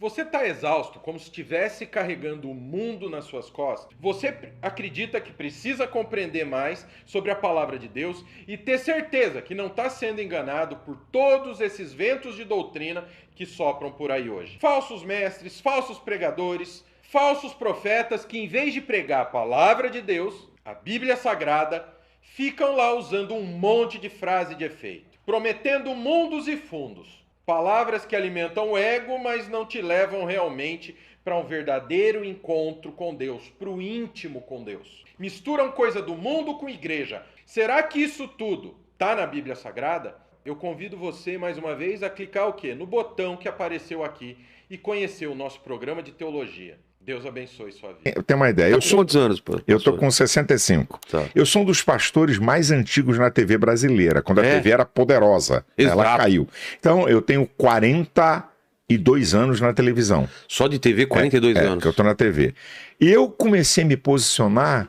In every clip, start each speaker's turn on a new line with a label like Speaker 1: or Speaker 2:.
Speaker 1: Você está exausto, como se estivesse carregando o mundo nas suas costas? Você acredita que precisa compreender mais sobre a palavra de Deus e ter certeza que não está sendo enganado por todos esses ventos de doutrina que sopram por aí hoje? Falsos mestres, falsos pregadores, falsos profetas que, em vez de pregar a palavra de Deus, a Bíblia Sagrada, ficam lá usando um monte de frase de efeito, prometendo mundos e fundos. Palavras que alimentam o ego, mas não te levam realmente para um verdadeiro encontro com Deus, para o íntimo com Deus. Misturam coisa do mundo com igreja. Será que isso tudo está na Bíblia Sagrada? Eu convido você, mais uma vez, a clicar o quê? No botão que apareceu aqui e conhecer o nosso programa de teologia. Deus abençoe sua vida.
Speaker 2: Eu tenho uma ideia.
Speaker 3: Tá com quantos anos, pastor?
Speaker 2: Eu tô com 65.
Speaker 3: Tá.
Speaker 2: Eu sou um dos pastores mais antigos na TV brasileira, quando a TV era poderosa.
Speaker 3: Exato.
Speaker 2: Ela caiu. Então, eu tenho 42 anos na televisão.
Speaker 3: Só de TV, 42 anos.
Speaker 2: Que eu tô na TV. E eu comecei a me posicionar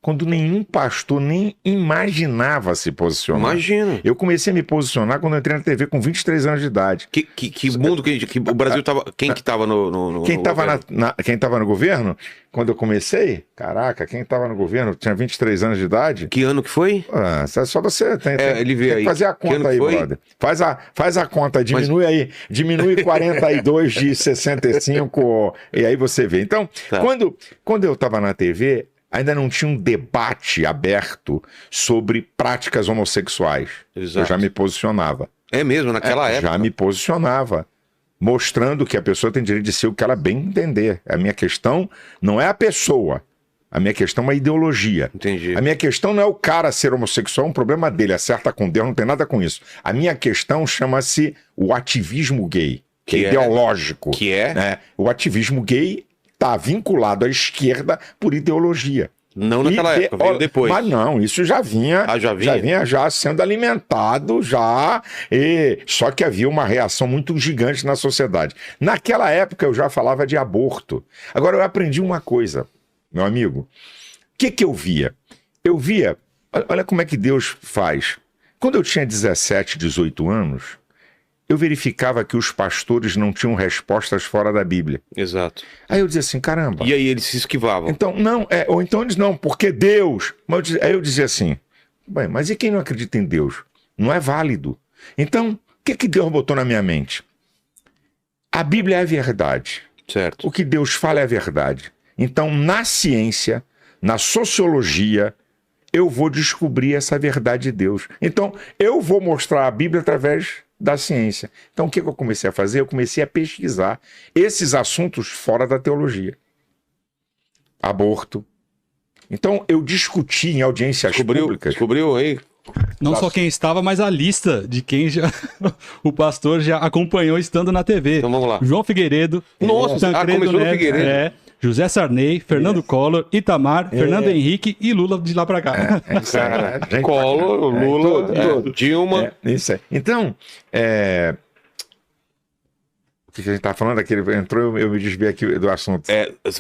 Speaker 2: quando nenhum pastor nem imaginava se posicionar.
Speaker 3: Imagina.
Speaker 2: Eu comecei a me posicionar quando eu entrei na TV com 23 anos de idade.
Speaker 3: Que mundo que o Brasil tava... Quem que tava no
Speaker 2: Quem tava
Speaker 3: governo?
Speaker 2: quem tava no governo, quando eu comecei, caraca, quem tava no governo tinha 23 anos de idade.
Speaker 3: Que ano que foi?
Speaker 2: Ah, só você
Speaker 3: ele vê
Speaker 2: tem
Speaker 3: aí.
Speaker 2: que fazer a
Speaker 3: Que ano
Speaker 2: conta aí,
Speaker 3: que foi?
Speaker 2: brother. Faz a conta, diminui aí. Diminui 42 de 65 e aí você vê. Então,
Speaker 3: Tá.
Speaker 2: quando eu tava na TV, ainda não tinha um debate aberto sobre práticas homossexuais.
Speaker 3: Exato.
Speaker 2: Eu já me posicionava.
Speaker 3: É mesmo, naquela época.
Speaker 2: Já me posicionava, mostrando que a pessoa tem direito de ser o que ela bem entender. A minha questão não é a pessoa, a minha questão é a ideologia.
Speaker 3: Entendi.
Speaker 2: A minha questão não é o cara ser homossexual, é um problema dele, acerta com Deus, não tem nada com isso. A minha questão chama-se o ativismo gay, que é ideológico.
Speaker 3: Que é?
Speaker 2: Né? O ativismo gay está vinculado à esquerda por ideologia.
Speaker 3: Não naquela época, veio depois.
Speaker 2: Mas não, isso já vinha,
Speaker 3: já vinha?
Speaker 2: já sendo alimentado, só que havia uma reação muito gigante na sociedade. Naquela época eu já falava de aborto. Agora eu aprendi uma coisa, meu amigo. O que eu via? Eu via, olha como é que Deus faz. Quando eu tinha 17, 18 anos, eu verificava que os pastores não tinham respostas fora da Bíblia.
Speaker 3: Exato.
Speaker 2: Aí eu dizia assim, caramba.
Speaker 3: E aí eles se esquivavam.
Speaker 2: Então, não, ou então eles não, porque Deus. Aí eu dizia assim, bem, mas e quem não acredita em Deus? Não é válido. Então, o que Deus botou na minha mente? A Bíblia é a verdade.
Speaker 3: Certo.
Speaker 2: O que Deus fala é a verdade. Então, na ciência, na sociologia, eu vou descobrir essa verdade de Deus. Então, eu vou mostrar a Bíblia através da ciência. Então, o que eu comecei a fazer? Eu comecei a pesquisar esses assuntos fora da teologia. Aborto. Então, eu discuti em audiências públicas.
Speaker 3: Descobriu aí?
Speaker 4: Não só quem estava, mas a lista de quem já o pastor já acompanhou estando na TV.
Speaker 3: Então vamos lá.
Speaker 4: João Figueiredo.
Speaker 3: Nossa,
Speaker 4: Tancredo
Speaker 3: começou no
Speaker 4: Neves,
Speaker 3: Figueiredo.
Speaker 4: José Sarney, Fernando Collor, Itamar, Fernando Henrique e Lula de lá pra cá.
Speaker 3: Collor, Lula, Dilma.
Speaker 2: Isso é. Então, o que a gente está falando aqui? Entrou, eu me desviei aqui do assunto.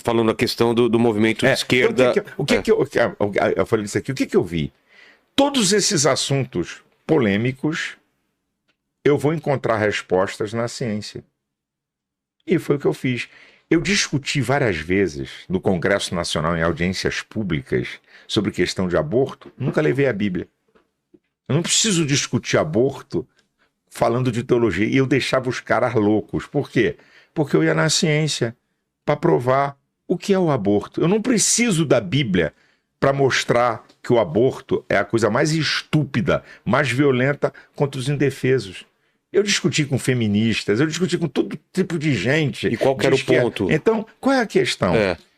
Speaker 3: Falando a questão do movimento de esquerda.
Speaker 2: Então, eu falei isso aqui. O que eu vi? Todos esses assuntos polêmicos, eu vou encontrar respostas na ciência. E foi o que eu fiz. Eu discuti várias vezes no Congresso Nacional, em audiências públicas, sobre questão de aborto. Nunca levei a Bíblia. Eu não preciso discutir aborto falando de teologia. E eu deixava os caras loucos. Por quê? Porque eu ia na ciência para provar o que é o aborto. Eu não preciso da Bíblia para mostrar que o aborto é a coisa mais estúpida, mais violenta contra os indefesos. Eu discuti com feministas, eu discuti com todo tipo de gente.
Speaker 3: E qual que era o ponto?
Speaker 2: Então, qual é a questão?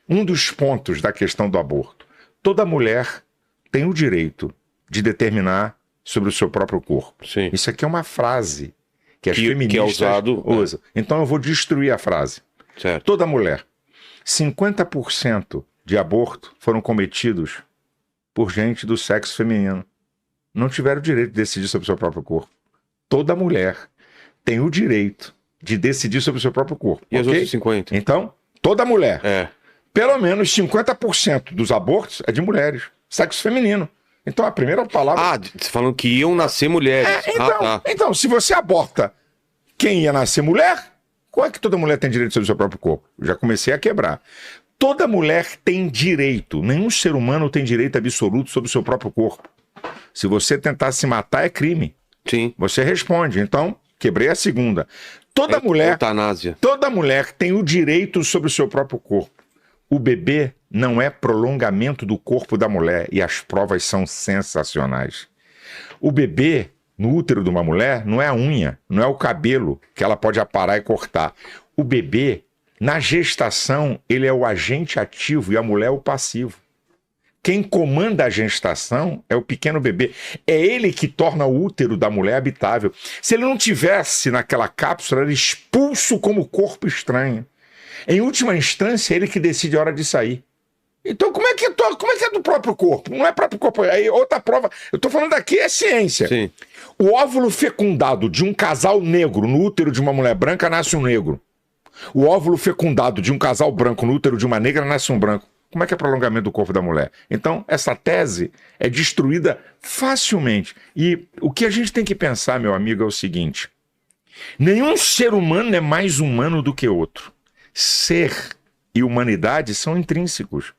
Speaker 2: Um dos pontos da questão do aborto. Toda mulher tem o direito de determinar sobre o seu próprio corpo.
Speaker 3: Sim.
Speaker 2: Isso aqui é uma frase que as feministas usam. Então eu vou destruir a frase.
Speaker 3: Certo.
Speaker 2: Toda mulher. 50% de aborto foram cometidos por gente do sexo feminino. Não tiveram o direito de decidir sobre o seu próprio corpo. Toda mulher tem o direito de decidir sobre o seu próprio corpo.
Speaker 3: E as outras 50%?
Speaker 2: Então, toda mulher. Pelo menos 50% dos abortos é de mulheres. Sexo feminino. Então, a primeira palavra...
Speaker 3: você falando que iam nascer mulheres.
Speaker 2: Então, se você aborta quem ia nascer mulher, Como é que toda mulher tem direito sobre o seu próprio corpo? Já comecei a quebrar. Toda mulher tem direito, nenhum ser humano tem direito absoluto sobre o seu próprio corpo. Se você tentar se matar, é crime.
Speaker 3: Sim.
Speaker 2: Você responde. Então, quebrei a segunda. Toda mulher tem o direito sobre o seu próprio corpo. O bebê não é prolongamento do corpo da mulher e as provas são sensacionais. O bebê no útero de uma mulher não é a unha, não é o cabelo que ela pode aparar e cortar. O bebê, na gestação, ele é o agente ativo e a mulher é o passivo. Quem comanda a gestação é o pequeno bebê. É ele que torna o útero da mulher habitável. Se ele não tivesse naquela cápsula, ele era expulso como corpo estranho. Em última instância, é ele que decide a hora de sair. Então, como é que é do próprio corpo? Não é próprio corpo. Aí, outra prova. Eu estou falando aqui é ciência.
Speaker 3: Sim.
Speaker 2: O óvulo fecundado de um casal negro no útero de uma mulher branca nasce um negro. O óvulo fecundado de um casal branco no útero de uma negra nasce um branco. Como é que é prolongamento do corpo da mulher? Então, essa tese é destruída facilmente. E o que a gente tem que pensar, meu amigo, é o seguinte: nenhum ser humano é mais humano do que outro. Ser e humanidade são intrínsecos.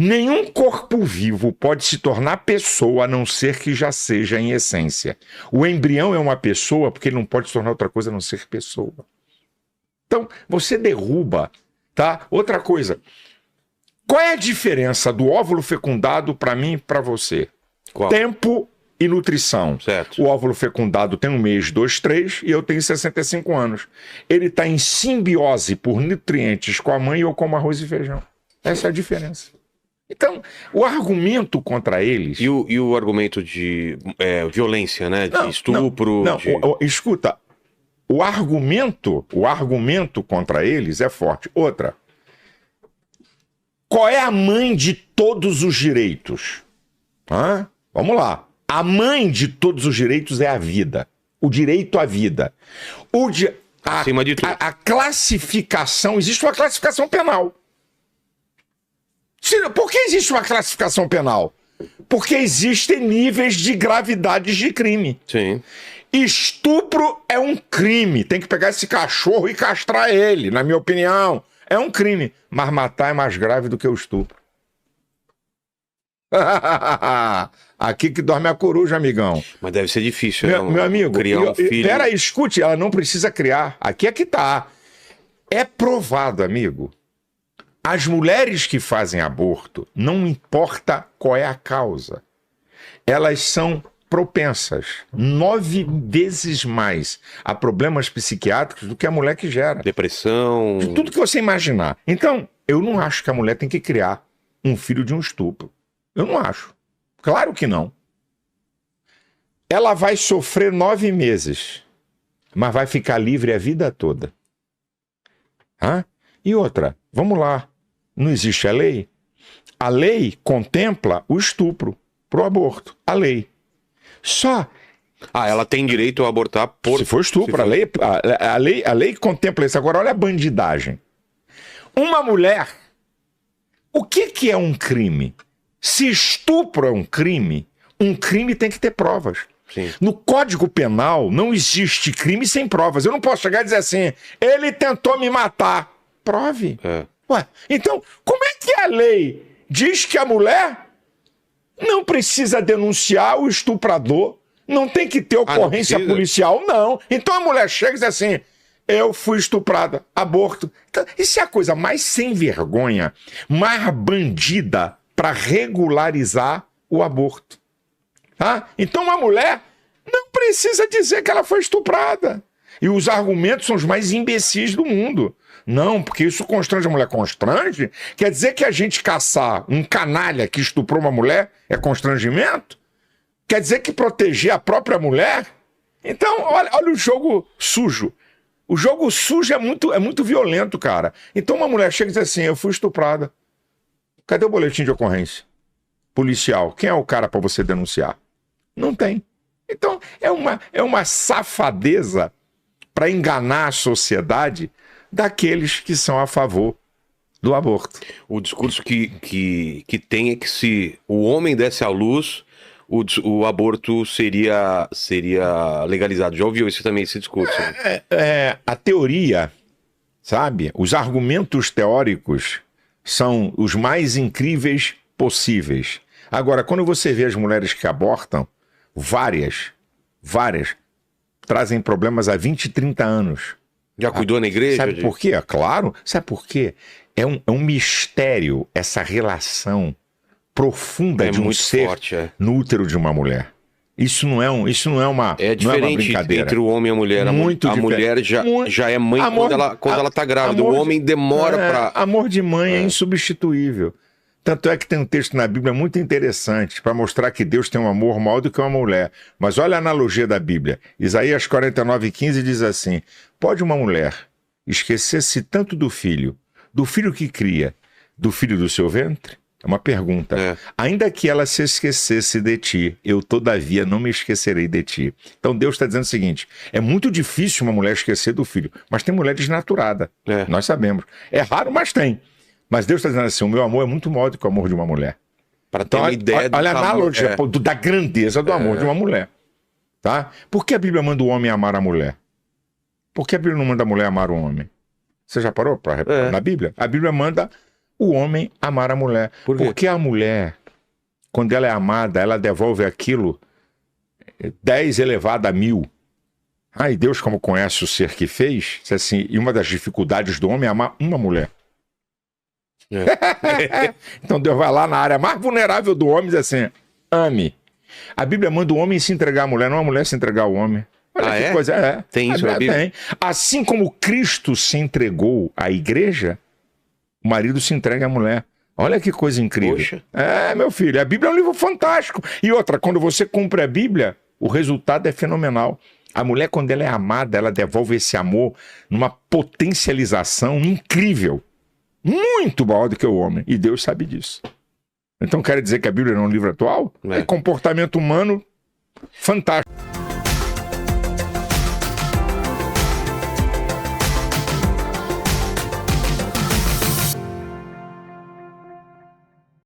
Speaker 2: Nenhum corpo vivo pode se tornar pessoa a não ser que já seja em essência. O embrião é uma pessoa porque ele não pode se tornar outra coisa a não ser pessoa. Então, você derruba, tá? Outra coisa. Qual é a diferença do óvulo fecundado para mim e para você?
Speaker 3: Qual?
Speaker 2: Tempo e nutrição.
Speaker 3: Certo.
Speaker 2: O óvulo fecundado tem 1 mês, 2, 3 e eu tenho 65 anos. Ele está em simbiose por nutrientes com a mãe ou com arroz e feijão. Essa é a diferença. Então, o argumento contra eles...
Speaker 3: E o argumento de violência, né? De estupro...
Speaker 2: Não, escuta, o argumento contra eles é forte. Outra, qual é a mãe de todos os direitos? Vamos lá. A mãe de todos os direitos é a vida. O direito à vida.
Speaker 3: Acima de tudo.
Speaker 2: A classificação... Existe uma classificação penal. Por que existe uma classificação penal? Porque existem níveis de gravidade de crime.
Speaker 3: Sim.
Speaker 2: Estupro é um crime. Tem que pegar esse cachorro e castrar ele, na minha opinião. É um crime. Mas matar é mais grave do que o estupro. Aqui que dorme a coruja, amigão.
Speaker 3: Mas deve ser difícil,
Speaker 2: meu amigo,
Speaker 3: criar um filho.
Speaker 2: Peraí, escute, ela não precisa criar. Aqui é que tá. É provado, amigo. As mulheres que fazem aborto, não importa qual é a causa, elas são propensas 9 vezes mais a problemas psiquiátricos do que a mulher que gera.
Speaker 3: Depressão.
Speaker 2: De tudo que você imaginar. Então, eu não acho que a mulher tem que criar um filho de um estupro. Eu não acho. Claro que não. Ela vai sofrer 9 meses, mas vai ficar livre a vida toda. E outra, vamos lá. Não existe a lei? A lei contempla o estupro pro aborto. A lei. Só...
Speaker 3: ela tem direito a abortar por...
Speaker 2: Se for estupro, a lei contempla isso. Agora, olha a bandidagem. Uma mulher... O que é um crime? Se estupro é um crime tem que ter provas.
Speaker 3: Sim.
Speaker 2: No Código Penal não existe crime sem provas. Eu não posso chegar e dizer assim, ele tentou me matar. Prove. Ué, então, como é que a lei diz que a mulher não precisa denunciar o estuprador, não tem que ter ocorrência policial? Não. Então a mulher chega e diz assim, eu fui estuprada, aborto. Então, isso é a coisa mais sem vergonha, mais bandida para regularizar o aborto. Então uma mulher não precisa dizer que ela foi estuprada. E os argumentos são os mais imbecis do mundo. Não, porque isso constrange a mulher. Constrange? Quer dizer que a gente caçar um canalha que estuprou uma mulher é constrangimento? Quer dizer que proteger a própria mulher? Então, olha o jogo sujo. O jogo sujo é muito violento, cara. Então uma mulher chega e diz assim, eu fui estuprada. Cadê o boletim de ocorrência? Policial. Quem é o cara para você denunciar? Não tem. Então, é uma safadeza para enganar a sociedade daqueles que são a favor do aborto.
Speaker 3: O discurso que tem é que se o homem desse à luz, o aborto seria legalizado. Já ouviu esse discurso?
Speaker 2: A teoria sabe? Os argumentos teóricos são os mais incríveis possíveis. Agora, quando você vê as mulheres que abortam, várias, trazem problemas há 20, 30 anos.
Speaker 3: Já cuidou na igreja?
Speaker 2: Sabe por quê? Claro. Sabe por quê? É um mistério essa relação profunda de um
Speaker 3: muito
Speaker 2: ser
Speaker 3: forte,
Speaker 2: no útero de uma mulher. Isso não é uma
Speaker 3: É diferente
Speaker 2: brincadeira.
Speaker 3: entre o homem e a mulher. A mulher já é mãe quando ela tá grávida. O homem demora pra...
Speaker 2: Amor de mãe é insubstituível. Tanto é que tem um texto na Bíblia muito interessante para mostrar que Deus tem um amor maior do que uma mulher. Mas olha a analogia da Bíblia. Isaías 49:15 diz assim: pode uma mulher esquecer-se tanto do filho que cria, do filho do seu ventre? É uma pergunta. Ainda que ela se esquecesse de ti, eu todavia não me esquecerei de ti. Então Deus está dizendo o seguinte: é muito difícil uma mulher esquecer do filho, mas tem mulher desnaturada. Nós sabemos. É raro, mas tem. Mas Deus está dizendo assim: o meu amor é muito maior do que o amor de uma mulher.
Speaker 3: Para ter uma ideia
Speaker 2: olha a analogia da grandeza do amor de uma mulher. Tá? Por que a Bíblia manda o homem amar a mulher? Por que a Bíblia não manda a mulher amar o homem? Você já parou para reparar na Bíblia? A Bíblia manda o homem amar a mulher. Porque a mulher, quando ela é amada, ela devolve aquilo 10 elevado a 1000. E Deus, como conhece o ser que fez, diz assim, e uma das dificuldades do homem é amar uma mulher. Então Deus vai lá na área mais vulnerável do homem e diz assim: ame. A Bíblia manda o homem se entregar à mulher, não a mulher se entregar ao homem. Olha que coisa.
Speaker 3: Tem isso na Bíblia?
Speaker 2: Tem. Assim como Cristo se entregou à igreja, o marido se entrega à mulher. Olha que coisa incrível.
Speaker 3: Poxa.
Speaker 2: Meu filho, a Bíblia é um livro fantástico. E outra, quando você cumpre a Bíblia, o resultado é fenomenal. A mulher, quando ela é amada, ela devolve esse amor numa potencialização incrível. Muito maior do que o homem. E Deus sabe disso. Então quer dizer que a Bíblia não é um livro atual? É comportamento humano fantástico.